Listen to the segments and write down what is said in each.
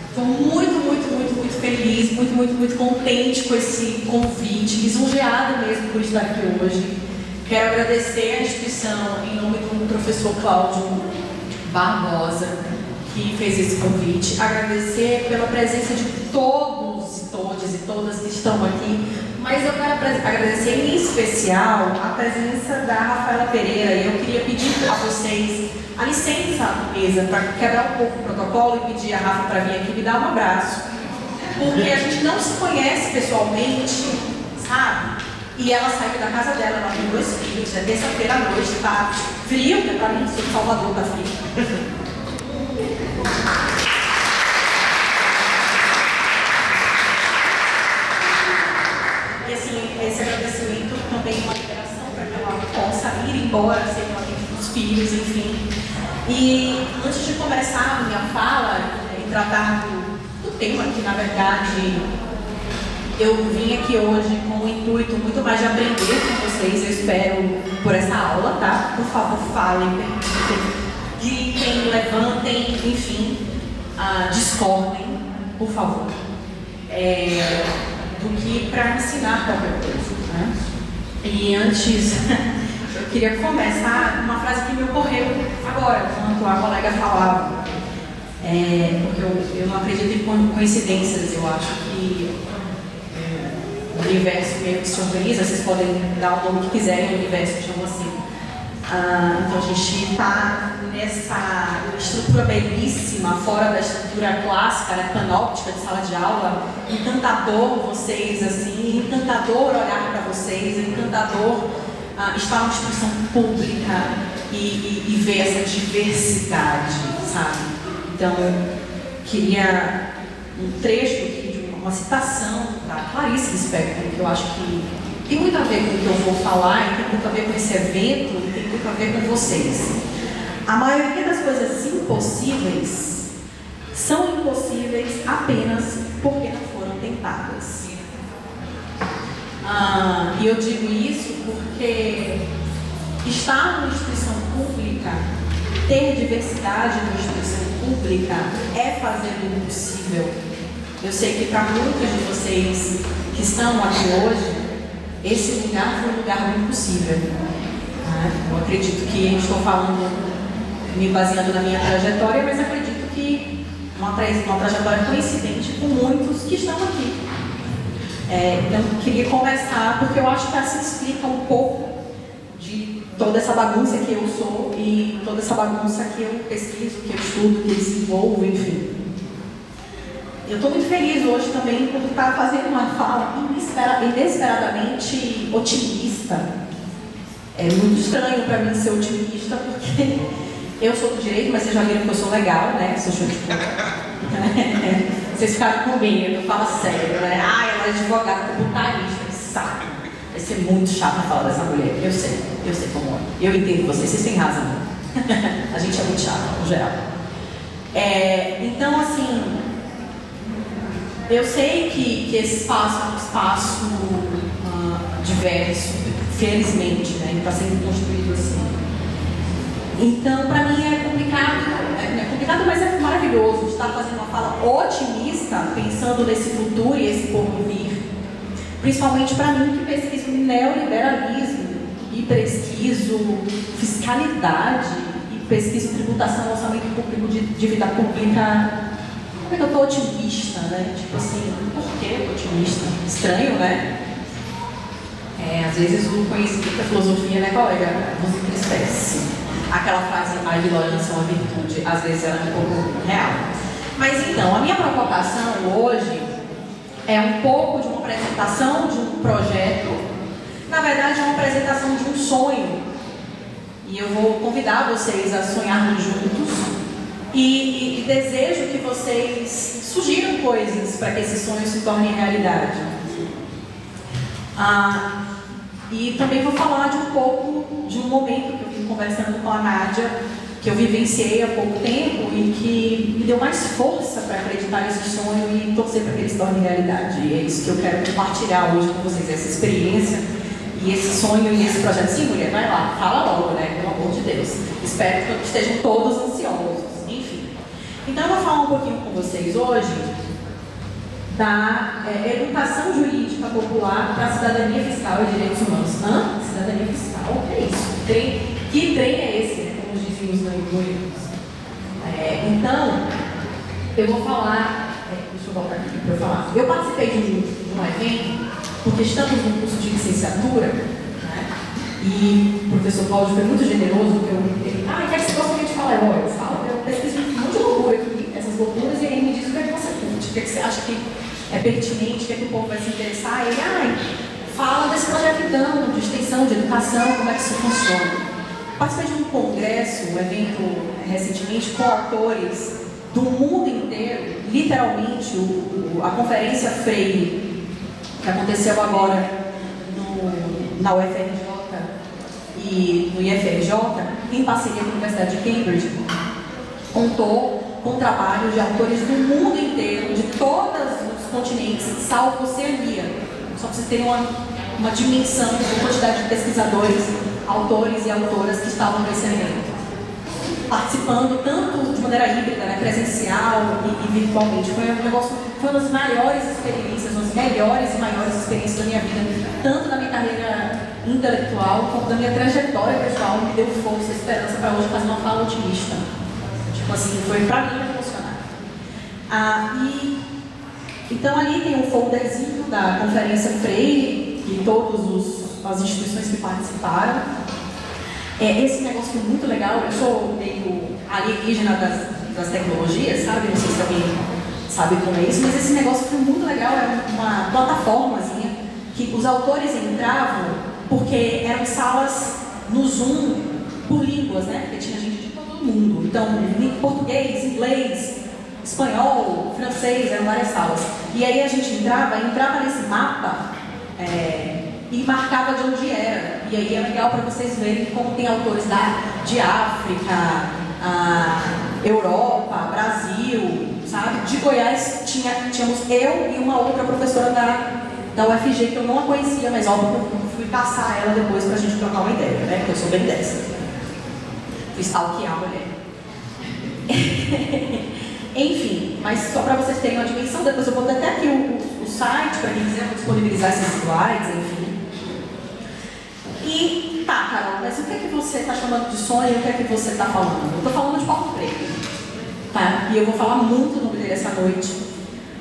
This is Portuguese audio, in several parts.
Estou muito feliz, muito contente com esse convite, lisonjeada mesmo por estar aqui hoje. Quero agradecer à instituição em nome do professor Cláudio Barbosa, que fez esse convite. Agradecer pela presença de todos e todas que estão aqui, mas eu quero agradecer em especial a presença da Rafaela Pereira. E eu queria pedir a vocês a licença à mesa para quebrar um pouco o protocolo e pedir a Rafa para vir aqui me dar um abraço, porque a gente não se conhece pessoalmente, sabe? E ela saiu da casa dela, ela tem 2 filhos, é terça-feira à noite, tá frio, né? Pra mim, sou de Salvador, tá frio. E assim, esse agradecimento também é uma liberação para que ela possa ir embora, sem ela ter os filhos, enfim. E antes de começar a minha fala e tratar do tema, que na verdade eu vim aqui hoje com um intuito muito mais de aprender com vocês, eu espero, por essa aula, tá? Por favor, falem, gritem, levantem, enfim, discordem, por favor. Do que para ensinar qualquer coisa, né? E antes, eu queria começar uma frase que me ocorreu agora, enquanto a colega falava. Porque eu não acredito em coincidências, eu acho que o universo meio que se organiza, vocês podem dar o nome que quiserem, o universo chama assim. Então a gente está nessa estrutura belíssima, fora da estrutura clássica, né, panóptica de sala de aula. Encantador vocês, assim, encantador olhar para vocês, encantador estar numa instituição pública e ver essa diversidade, sabe? Então eu queria um trecho aqui de uma citação da Clarice Lispector, que eu acho que tem muito a ver com o que eu vou falar, e tem muito a ver com esse evento, e tem muito a ver com vocês. A maioria das coisas impossíveis são impossíveis apenas porque não foram tentadas. E eu digo isso porque estar numa instituição pública, ter diversidade numa instituição pública é fazer o impossível. Eu sei que para muitos de vocês que estão aqui hoje, esse lugar foi um lugar do impossível. Eu acredito que estou falando, me baseando na minha trajetória, mas acredito que uma trajetória coincidente com muitos que estão aqui. Então, eu queria começar, porque eu acho que assim explica um pouco de toda essa bagunça que eu sou e toda essa bagunça que eu pesquiso, que eu estudo, que eu desenvolvo, enfim. Eu estou muito feliz hoje também por estar fazendo uma fala inesperadamente otimista. É muito estranho para mim ser otimista, porque eu sou do direito, mas vocês já viram que eu sou legal, né? Sou show de bola. Vocês ficaram com medo, eu falo sério, né? Ela é advogada tributarista, que saco. Vai ser muito chato falar dessa mulher. Eu sei como é. Eu entendo vocês têm razão. A gente é muito chato, no geral. Então, assim, eu sei que esse espaço é um espaço diverso, felizmente, né? Ele está sendo construído assim. Então, para mim é complicado, mas é maravilhoso estar fazendo uma fala otimista, pensando nesse futuro e esse porvir. Principalmente para mim, que pesquiso neoliberalismo e pesquiso fiscalidade e pesquiso tributação, orçamento público de dívida pública. Como é que eu estou otimista, né? Tipo assim, por que eu tô otimista? Estranho, né? Às vezes o conhecimento da filosofia, né, colega, nos entristece. Aquela frase, a ignorância é uma virtude, às vezes ela é um pouco real. Mas então, a minha provocação hoje é um pouco de uma apresentação de um projeto, na verdade é uma apresentação de um sonho. E eu vou convidar vocês a sonharmos juntos e desejo que vocês sugiram coisas para que esse sonho se torne realidade. E também vou falar de um pouco de um momento que eu vim conversando com a Nádia, que eu vivenciei há pouco tempo e que me deu mais força para acreditar nesse sonho e torcer para que ele se torne realidade. E é isso que eu quero compartilhar hoje com vocês, essa experiência e esse sonho e esse projeto. Sim, mulher, vai lá, fala logo, né? Pelo amor de Deus. Espero que estejam todos ansiosos. Enfim. Então eu vou falar um pouquinho com vocês hoje da educação jurídica popular para a cidadania fiscal e direitos humanos. Cidadania fiscal? É isso. Que trem é esse, né? Como dizem os noivos. Então, eu vou falar... deixa eu voltar aqui para eu falar. Eu participei de um evento, porque estamos no curso de licenciatura, né? E o professor Cláudio foi muito generoso, porque ele o que é que você gostaria de falar? Eu falo, eu pesquiso um monte de loucura aqui, essas loucuras, e aí ele me diz o que é que você curte, o que é que você acha que é pertinente, o que é que o povo vai se interessar, e ele, fala desse projeto então, de extensão, de educação, como é que isso funciona. Participei de um congresso, um evento recentemente, com autores do mundo inteiro, literalmente, a Conferência Freire, que aconteceu agora na UFRJ e no IFRJ, em parceria com a Universidade de Cambridge, contou com trabalhos de autores do mundo inteiro, de todos os continentes, salvo Oceania. Só para vocês terem uma dimensão da quantidade de pesquisadores, autores e autoras que estavam nesse evento, participando tanto de maneira híbrida, né, presencial e virtualmente. Foi um negócio, foi uma das maiores experiências, uma das melhores e maiores experiências da minha vida, tanto da minha carreira intelectual como da minha trajetória pessoal. Me deu força, esperança para hoje fazer uma fala otimista. Tipo assim, foi para mim emocionante. Então ali tem um folderzinho da Conferência Freire e todas as instituições que participaram. Esse negócio foi muito legal. Eu sou meio alienígena das tecnologias, sabe? Não sei se alguém sabe como é isso, mas esse negócio foi muito legal. Era uma plataformazinha que os autores entravam porque eram salas no Zoom por línguas, né? Porque tinha gente de todo mundo. Então, português, inglês, espanhol, francês, eram várias salas. E aí a gente entrava nesse mapa e marcava de onde era. E aí é legal para vocês verem como tem autores de África, Europa, Brasil, sabe? De Goiás tínhamos eu e uma outra professora da UFG, que eu não a conhecia, mas óbvio que eu fui passar ela depois pra gente trocar uma ideia, né? Porque eu sou bem dessa. Fui stalkear a mulher. Enfim, mas só para vocês terem uma dimensão, depois eu vou botar até aqui o site, para quem quiser, eu vou disponibilizar esses slides, enfim. E tá, Carol, mas o que é que você está chamando de sonho e o que é que você está falando? Eu estou falando de Paulo Freire, tá? E eu vou falar muito no nome dele essa noite,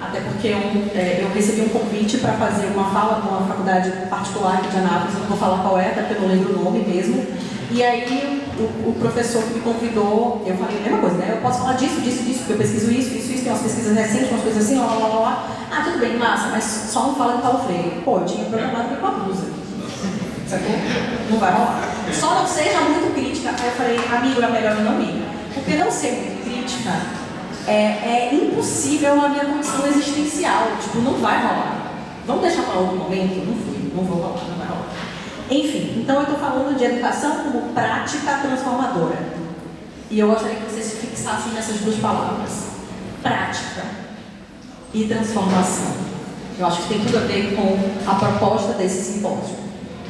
até porque eu recebi um convite para fazer uma fala numa faculdade particular aqui de Anápolis, eu não vou falar qual é, até porque eu não lembro o nome mesmo. E aí o professor que me convidou, eu falei a mesma coisa, né? Eu posso falar disso, porque eu pesquiso isso, tem umas pesquisas recentes, umas coisas assim, lá. Ah, tudo bem, massa, mas só não fala de Paulo Freire. Pô, eu tinha programado ir com a blusa. Sacou? Não vai rolar. Só não seja muito crítica. Aí eu falei, amigo, é melhor eu não ir. Porque não ser muito crítica é impossível na minha condição existencial. Tipo, não vai rolar. Vamos deixar para outro momento? Não vou rolar, não vai rolar. Enfim, então eu estou falando de educação como prática transformadora. E eu gostaria que vocês se fixassem nessas duas palavras. Prática e transformação. Eu acho que tem tudo a ver com a proposta desse simpósio.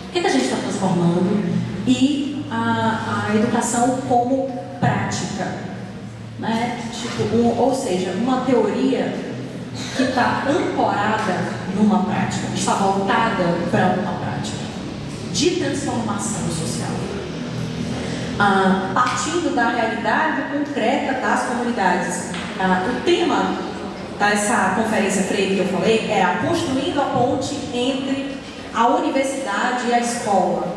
O que a gente está transformando? E a educação como prática. Né? Tipo, ou seja, uma teoria que está ancorada numa prática, está voltada para uma prática de transformação social, partindo da realidade concreta das comunidades. O tema dessa conferência Freire que eu falei era construindo a ponte entre a universidade e a escola.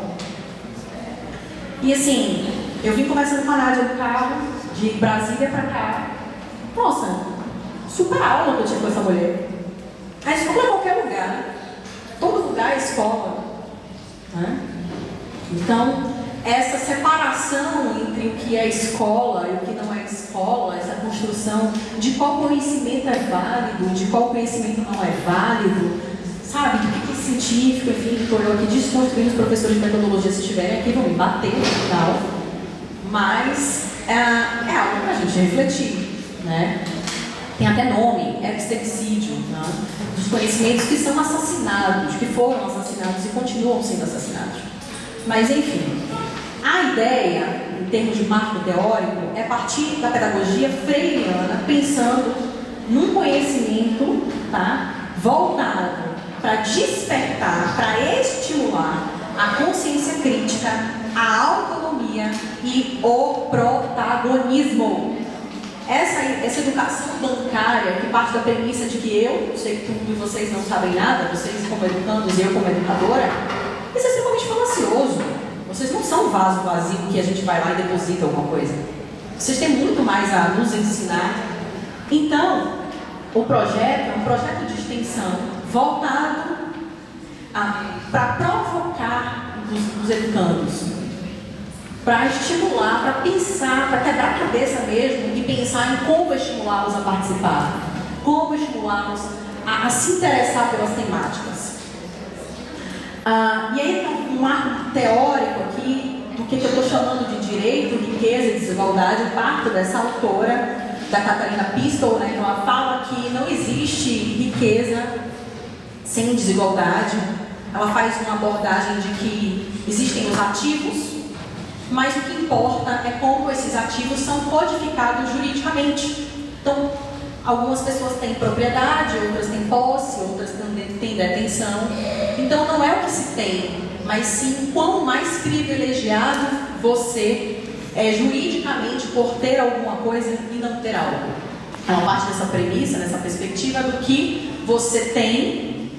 E assim, eu vim conversando com a Nádia no carro, de Brasília para cá. Nossa, super aula que eu tive com essa mulher. A escola é qualquer lugar, né? Todo lugar é escola. Né? Então, essa separação entre o que é escola e o que não é escola, essa construção de qual conhecimento é válido, de qual conhecimento não é válido, sabe? Do que é científico, enfim, estou eu aqui desconstruindo, os professores de metodologia, se estiverem aqui, vão me bater no final, mas é algo para a gente refletir, né? Tem até nome, epistemicídio, né? Dos conhecimentos que são assassinados, que foram assassinados e continuam sendo assassinados. Mas, enfim, a ideia termos de marco teórico, é partir da pedagogia freiriana, pensando num conhecimento, tá, voltado para despertar, para estimular a consciência crítica, a autonomia e o protagonismo. Essa educação bancária, que parte da premissa de que eu sei que tudo e vocês não sabem nada, vocês como educandos e eu como educadora, isso é extremamente falacioso. Vocês não são um vaso vazio que a gente vai lá e deposita alguma coisa. Vocês têm muito mais a nos ensinar. Então, o projeto é um projeto de extensão voltado para provocar os educandos, para estimular, para pensar, para quebrar a cabeça mesmo e pensar em como estimulá-los a participar, como estimulá-los a se interessar pelas temáticas. E aí, então, um marco teórico aqui do que eu estou chamando de direito, riqueza e desigualdade, parto dessa autora, da Catarina Pistol, né, que ela fala que não existe riqueza sem desigualdade. Ela faz uma abordagem de que existem os ativos, mas o que importa é como esses ativos são codificados juridicamente. Então, algumas pessoas têm propriedade, outras têm posse, outras têm detenção. Então, não é o que se tem, mas sim quão mais privilegiado você é juridicamente por ter alguma coisa e não ter algo. É uma parte dessa premissa, dessa perspectiva do que você tem,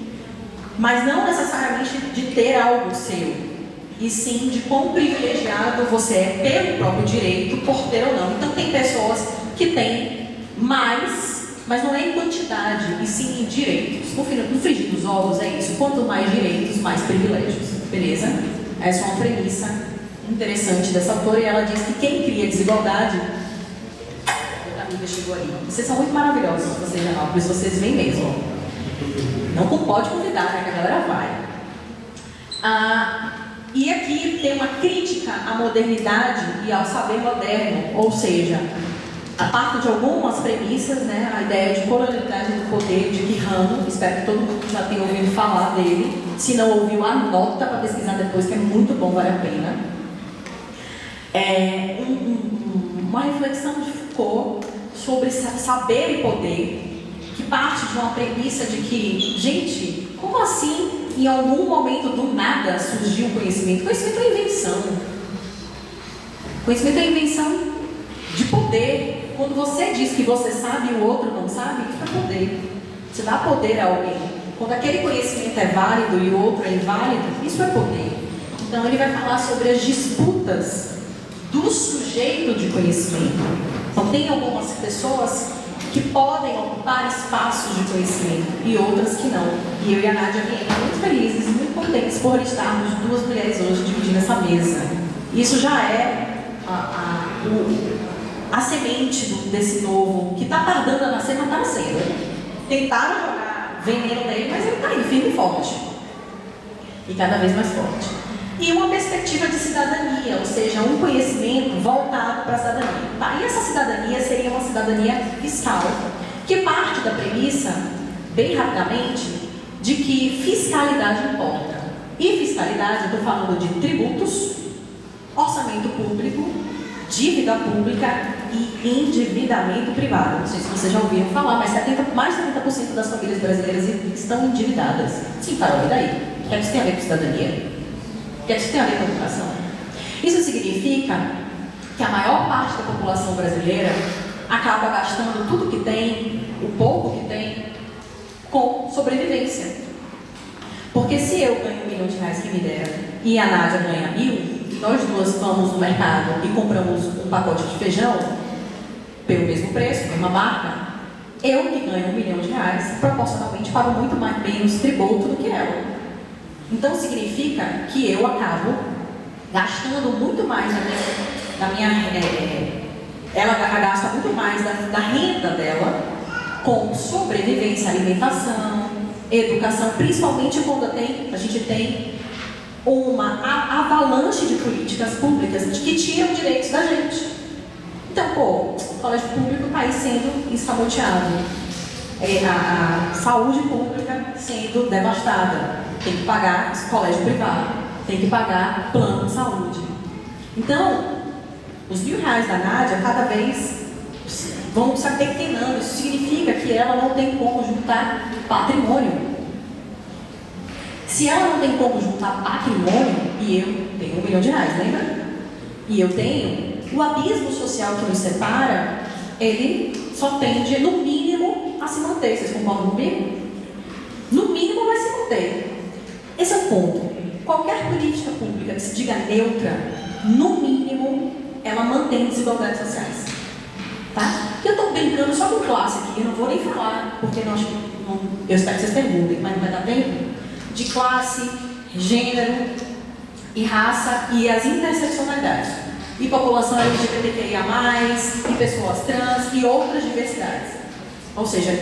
mas não necessariamente de ter algo seu, e sim de quão privilegiado você é pelo próprio direito por ter ou não. Então tem pessoas que têm mais, mas não é em quantidade, e sim em direitos. No frigir dos ovos é isso: quanto mais direitos, mais privilégios. Beleza? Essa é uma premissa interessante dessa autora, e ela diz que quem cria desigualdade... A amiga chegou ali. Vocês são muito maravilhosos, vocês de Anápolis, vocês vêm mesmo. Não pode convidar, né, que a galera vai. E aqui tem uma crítica à modernidade e ao saber moderno, ou seja, a parte de algumas premissas, né, a ideia de colonialidade do poder de Quijano. Espero que todo mundo já tenha ouvido falar dele. Se não ouviu, anota para pesquisar depois, que é muito bom, vale a pena. Uma reflexão de Foucault sobre saber e poder, que parte de uma premissa de que, gente, como assim em algum momento do nada surgiu o conhecimento? Conhecimento é invenção. Conhecimento é invenção de poder. Quando você diz que você sabe e o outro não sabe, isso é poder. Você dá poder a alguém. Quando aquele conhecimento é válido e o outro é inválido, isso é poder. Então ele vai falar sobre as disputas do sujeito de conhecimento. Então tem algumas pessoas que podem ocupar espaços de conhecimento e outras que não. E eu e a Nádia viemos muito felizes, muito contentes por estarmos duas mulheres hoje dividindo essa mesa. Isso já é a semente desse novo, que está tardando a nascer, mas está nascendo. Tentaram jogar veneno nele, mas ele está aí, firme e forte. E cada vez mais forte. E uma perspectiva de cidadania, ou seja, um conhecimento voltado para a cidadania. Tá? E essa cidadania seria uma cidadania fiscal, que parte da premissa, bem rapidamente, de que fiscalidade importa. E fiscalidade, eu estou falando de tributos, orçamento público, dívida pública e endividamento privado. Não sei se vocês já ouviram falar, mas mais de 70% das famílias brasileiras estão endividadas. Sim, Carol, e daí? O que isso tem a ver com cidadania? O que isso tem a ver com educação? Isso significa que a maior parte da população brasileira acaba gastando tudo que tem, o pouco que tem, com sobrevivência. Porque se eu ganho R$1 milhão que me dera e a Nádia ganha 1.000, nós duas vamos no mercado e compramos um pacote de feijão pelo mesmo preço, mesma marca, eu que ganho R$1 milhão, proporcionalmente pago muito menos tributo do que ela. Então significa que eu acabo gastando muito mais ela gasta muito mais da renda dela com sobrevivência, alimentação, educação, principalmente quando a gente tem uma avalanche de políticas públicas que tiram direitos da gente. Então, o colégio público está aí sendo escamoteado, a saúde pública sendo devastada, tem que pagar colégio privado, tem que pagar plano de saúde. Então, Os R$ 1.000 da Nádia cada vez vão se apequenando. Isso significa que ela não tem como juntar patrimônio. Se ela não tem como juntar patrimônio, e eu tenho R$ 1 milhão, lembra? E eu tenho, o abismo social que nos separa, ele só tende, no mínimo, a se manter. Vocês concordam comigo? No mínimo vai se manter. Esse é o ponto. Qualquer política pública que se diga neutra, no mínimo, ela mantém desigualdades sociais. Tá? Eu estou brincando só com classe aqui, eu não vou nem falar, porque eu espero que vocês perguntem, mas não vai dar tempo, de classe, gênero e raça e as interseccionalidades. E população LGBTQIA+, e pessoas trans e outras diversidades. Ou seja,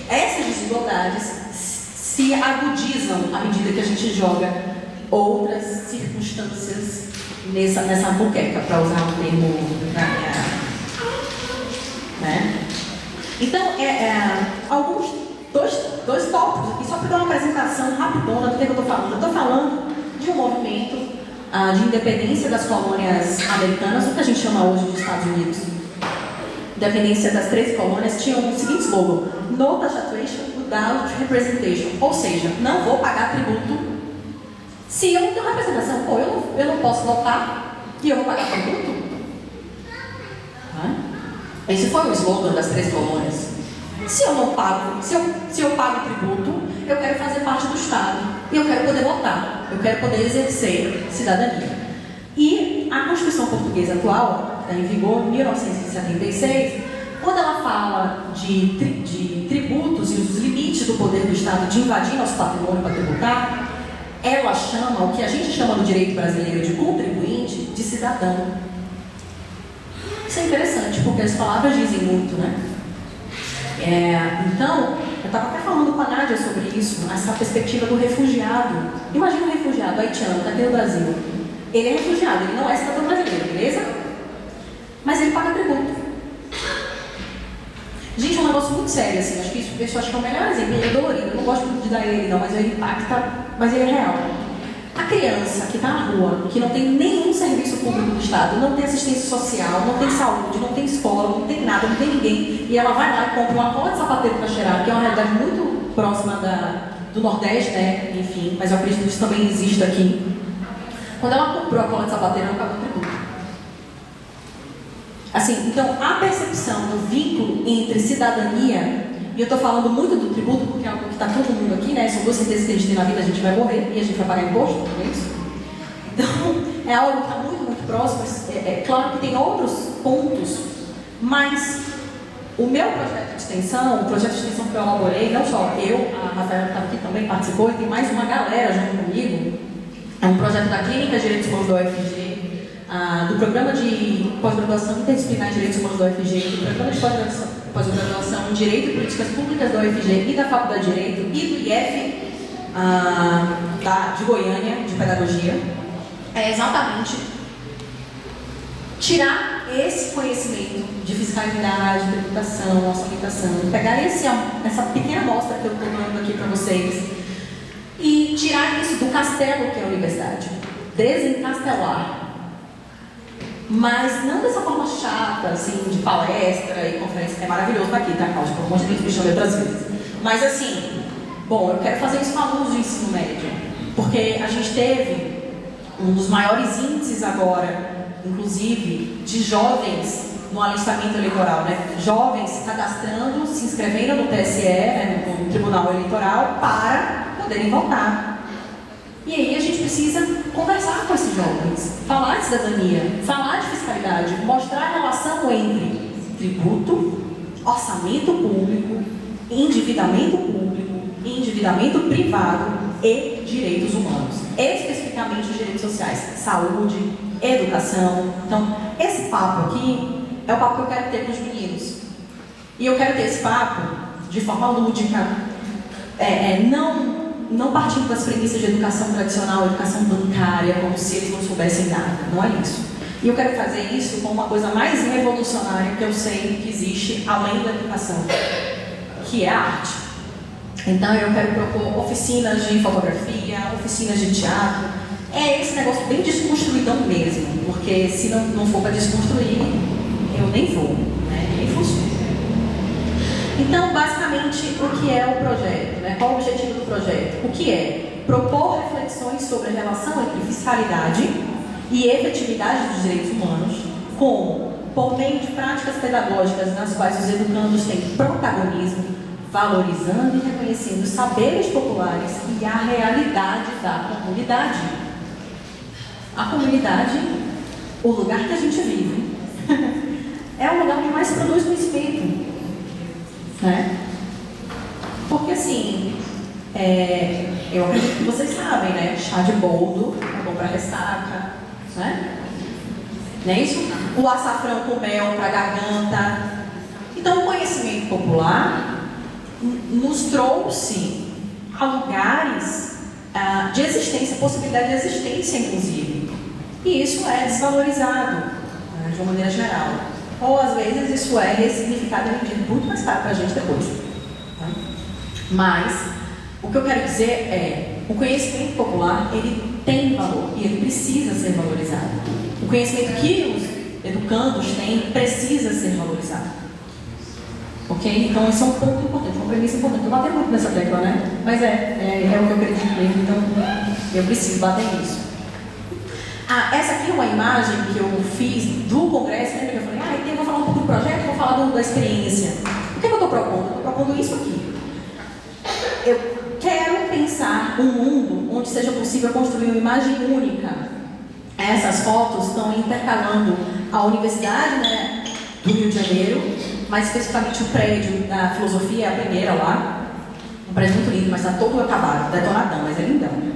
essas desigualdades se agudizam à medida que a gente joga outras circunstâncias nessa muqueca, para usar um termo da minha... Né? Então, dois tópicos aqui, só para dar uma apresentação rapidona do que eu estou falando. Eu estou falando de um movimento de independência das colônias americanas, o que a gente chama hoje de Estados Unidos. Independência das 13 colônias tinha o seguinte slogan: No taxation without representation. Ou seja, não vou pagar tributo se eu não tenho representação. Pô, eu não posso votar e eu vou pagar tributo? Esse foi o slogan das 13 colônias. Se eu não pago, se eu pago tributo, eu quero fazer parte do Estado. E eu quero poder votar. Eu quero poder exercer cidadania. E a Constituição Portuguesa atual, que está em vigor em 1976, quando ela fala de tributos e os limites do poder do Estado de invadir nosso patrimônio para tributar, ela chama o que a gente chama no direito brasileiro de contribuinte de cidadão. Isso é interessante, porque as palavras dizem muito, né? Então, eu estava até falando com a Nádia sobre isso, essa perspectiva do refugiado. Imagina um refugiado haitiano, está aqui no Brasil. Ele é refugiado, ele não é cidadão brasileiro, beleza? Mas ele paga tributo. Gente, é um negócio muito sério, assim, acho que é o melhor exemplo, ele é dolorido, eu não gosto muito de dar ele não, mas ele impacta, mas ele é real. A criança que está na rua, que não tem nenhum serviço público do Estado, não tem assistência social, não tem saúde, não tem escola, não tem nada, não tem ninguém, e ela vai lá e compra uma cola de sapateiro para cheirar, que é uma realidade muito próxima do Nordeste, né? Enfim, mas eu acredito que isso também existe aqui. Quando ela comprou a cola de sapateiro, ela pagou tributo. Assim, então, a percepção do vínculo entre cidadania, e eu estou falando muito do tributo porque é algo que está todo mundo aqui, né? São duas certezas que a gente tem na vida: a gente vai morrer e a gente vai pagar imposto, não é isso? Então, é algo que está muito, muito próximo. É claro que tem outros pontos, mas o meu projeto de extensão, o projeto de extensão que eu elaborei, não só eu, a Rafaela que estava aqui também participou, e tem mais uma galera junto comigo, é um projeto da Clínica de Direitos Humanos da UFG, do Programa de Pós-Graduação Interdisciplinar em Direitos Humanos da UFG, do Programa de Pós-Graduação em Direito e Políticas Públicas da UFG e da Faculdade de Direito e do IF de Goiânia, de Pedagogia. É exatamente tirar esse conhecimento de fiscalidade, tributação, orçamentação, pegar essa pequena amostra que eu estou dando aqui para vocês e tirar isso do castelo que é a universidade, desencastelar. Mas não dessa forma chata, assim, de palestra e conferência. É maravilhoso estar aqui, tá, Cláudia? Pelo amor de Deus, me chame outras vezes. Mas assim, bom, eu quero fazer isso com alunos do ensino médio, porque a gente teve um dos maiores índices agora, inclusive, de jovens no alistamento eleitoral, né? Jovens se cadastrando, se inscrevendo no TSE, né, no Tribunal Eleitoral, para poderem votar. E aí a gente precisa conversar com esses jovens, falar de cidadania, falar de fiscalidade, mostrar a relação entre tributo, orçamento público, endividamento público, endividamento privado e direitos humanos, especificamente os direitos sociais, saúde, educação. Então, esse papo aqui é o papo que eu quero ter com os meninos. E eu quero ter esse papo de forma lúdica, não partindo das premissas de educação tradicional, educação bancária, como se eles não soubessem nada. Não é isso. E eu quero fazer isso com uma coisa mais revolucionária que eu sei que existe além da educação, que é a arte. Então eu quero propor oficinas de fotografia, oficinas de teatro. É esse negócio bem desconstruidão mesmo, porque porque se não for para desconstruir, eu nem vou, né? Nem funciona. Então, basicamente, o que é o projeto, né? Qual o objetivo do projeto? O que é? Propor reflexões sobre a relação entre fiscalidade e efetividade dos direitos humanos, como por meio de práticas pedagógicas nas quais os educandos têm protagonismo, valorizando e reconhecendo os saberes populares e a realidade da comunidade. A comunidade, o lugar que a gente vive, é o lugar que mais produz conhecimento, né? Porque assim, eu acredito que vocês sabem, né? Chá de boldo é bom para ressaca, né? Não é isso? O açafrão com mel para garganta. Então, o conhecimento popular nos trouxe a lugares de existência, possibilidade de existência, inclusive. E isso é desvalorizado, né, de uma maneira geral. Ou, às vezes, isso é ressignificado e vendido muito mais caro para a gente depois. Tá? Mas, o que eu quero dizer é, o conhecimento popular, ele tem valor e ele precisa ser valorizado. O conhecimento que os educandos têm precisa ser valorizado. Ok? Então, esse é um ponto importante, uma premissa importante. Eu bati muito nessa tecla, né? Mas é o que eu acredito mesmo, então eu preciso bater nisso. Essa aqui é uma imagem que eu fiz do congresso, lembra que eu falei, eu vou falar um pouco do projeto, vou falar da experiência. O que eu estou propondo? Eu estou propondo isso aqui. Eu quero pensar um mundo onde seja possível construir uma imagem única. Essas fotos estão intercalando a Universidade, né, do Rio de Janeiro, mais especificamente o prédio da filosofia, a primeira lá. Um prédio muito lindo, mas está todo acabado, detonadão, mas é lindão.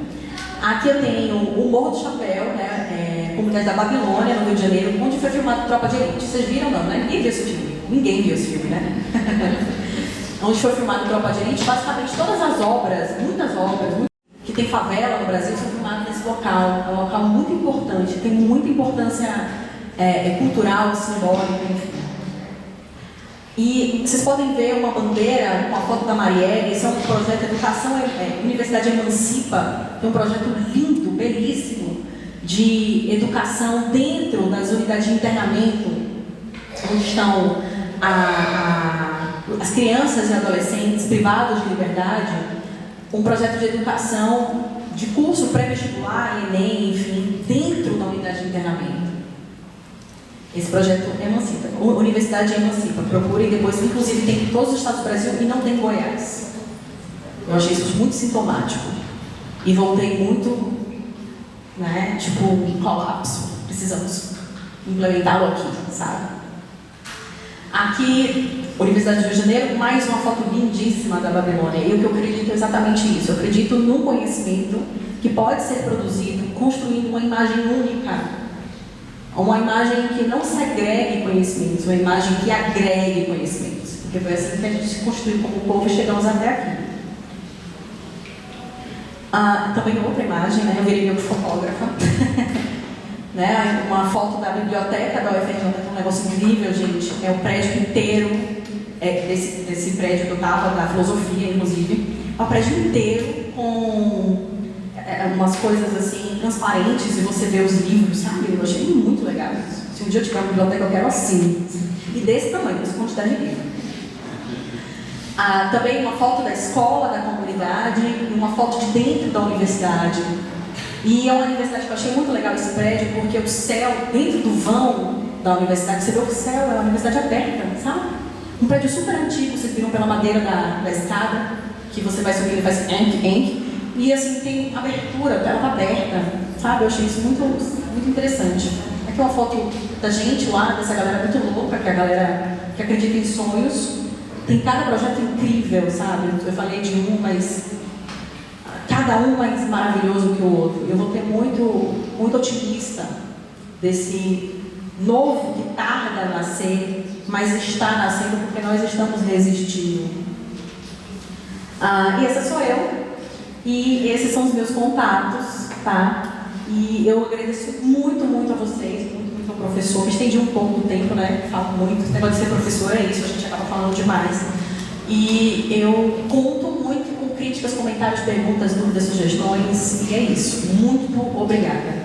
Aqui eu tenho o Morro do Chapéu, né, comunidade da Babilônia, no Rio de Janeiro, onde foi filmado Tropa de Elite. Vocês viram não, né? Ninguém viu esse filme. Ninguém viu esse filme, né? Onde foi filmado Tropa de Elite, basicamente todas as obras, muitas obras, que tem favela no Brasil, são filmadas nesse local. É um local muito importante, tem muita importância cultural, simbólica, enfim. E vocês podem ver uma bandeira com a foto da Marielle. Esse é um projeto de educação, Universidade Emancipa, tem um projeto lindo, belíssimo, de educação dentro das unidades de internamento, onde estão as crianças e adolescentes privados de liberdade, um projeto de educação, de curso pré-vestibular, Enem, enfim, dentro da unidade de internamento. Esse projeto Emancipa, Universidade Emancipa, procurem depois, inclusive tem em todos os estados do Brasil e não tem em Goiás. Eu achei isso muito sintomático. E voltei muito, né, tipo, um colapso. Precisamos implementá-lo aqui, sabe? Aqui, Universidade do Rio de Janeiro, mais uma foto lindíssima da Babilônia. E o que eu acredito é exatamente isso. Eu acredito num conhecimento que pode ser produzido construindo uma imagem única. Uma imagem que não segregue conhecimentos, uma imagem que agregue conhecimentos. Porque foi assim que a gente se construiu como povo e chegamos até aqui. Também outra imagem, né? Eu virei meio fotógrafa. Né? Uma foto da biblioteca da UFRJ, que é um negócio incrível, gente. É o prédio inteiro, desse prédio que eu estava, da filosofia, inclusive. É um prédio inteiro com umas coisas assim, transparentes, e você vê os livros, sabe? Eu achei muito legal isso. Se um dia eu tiver uma biblioteca, eu quero assim. E desse tamanho, dessa quantidade de livro. Também uma foto da escola, da comunidade, e uma foto de dentro da universidade. E é uma universidade que eu achei muito legal esse prédio, porque o céu, dentro do vão da universidade, você vê o céu, é uma universidade aberta, sabe? Um prédio super antigo, vocês viram pela madeira da escada, que você vai subindo e faz enk. E assim, tem abertura, tela aberta, sabe? Eu achei isso muito, muito interessante. Aqui é uma foto da gente lá, dessa galera muito louca, que é a galera que acredita em sonhos. Tem cada projeto incrível, sabe? Eu falei de um, mas cada um mais maravilhoso que o outro. Eu vou ter muito, muito otimista desse novo que tarda a nascer, mas está nascendo porque nós estamos resistindo. E essa sou eu. E esses são os meus contatos, tá? E eu agradeço muito, muito a vocês, muito, muito ao professor. Me estendi um pouco do tempo, né? Falo muito. Esse negócio de ser professor é isso, a gente acaba falando demais. E eu conto muito com críticas, comentários, perguntas, dúvidas, sugestões. E é isso. Muito obrigada.